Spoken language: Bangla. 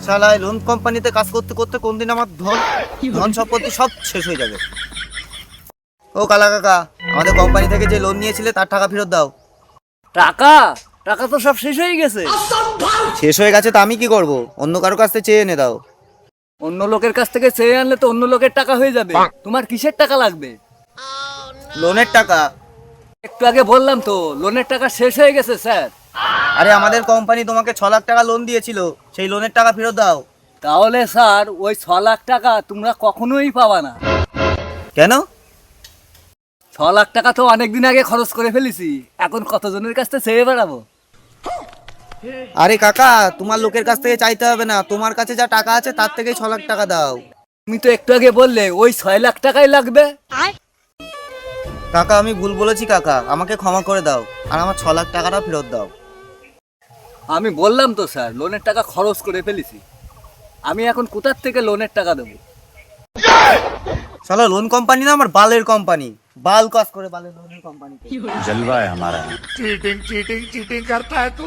শালা লোন কোম্পানিতে কাজ করতে করতে কোন দিন আমার ধন সম্পত্তি সব শেষ হয়ে যাবে। ও কালা কাকা, আমাদের কোম্পানি থেকে যে লোন নিয়েছিলে তার টাকা ফেরত দাও। টাকা টাকা তো সব শেষ হয়ে গেছে। শেষ হয়ে গেছে তো আমি কি করব? অন্য কারো কাছ থেকে চেয়ে এনে দাও। অন্য লোকের কাছ থেকে চেয়ে আনলে তো অন্য লোকের টাকা হয়ে যাবে। তোমার কিসের টাকা লাগবে? লোনের টাকা। একটু আগে বললাম তো লোনের টাকা শেষ হয়ে গেছে স্যার। আরে আমাদের কোম্পানি তোমাকে 6 লাখ টাকা লোন দিয়েছিল, সেই লোনের টাকা ফেরত দাও। তাহলে স্যার ওই 6 লাখ টাকা তোমরা কখনোই পাবা না। কেন? 6 লাখ টাকা তো অনেকদিন আগে খরচ করে ফেলেছি, এখন কতজনের কাছ থেকে চেয়ে বেড়াবো? আরে কাকা, তোমার লোকের কাছ থেকে চাইতে হবে না, তোমার কাছে যা টাকা আছে তার থেকেই 6 লাখ টাকা দাও। তুমি তো একটু আগে বললে ওই 6 লাখ টাকাই লাগবে। কাকা আমি ভুল বলেছি কাকা, আমাকে ক্ষমা করে দাও আর আমার 6 লাখ টাকাটা ফেরত দাও। আমি বললাম তো স্যার লোনের টাকা খরচ করে ফেলেছি, আমি এখন কোথার থেকে লোনের টাকা দেবো? শালা লোন কোম্পানি না, আমার বালের কোম্পানি, বাল কাজ করে বালের লোনের কোম্পানি। जलवा है हमारा। चीटिंग चीटिंग चीटिंग करता है तू।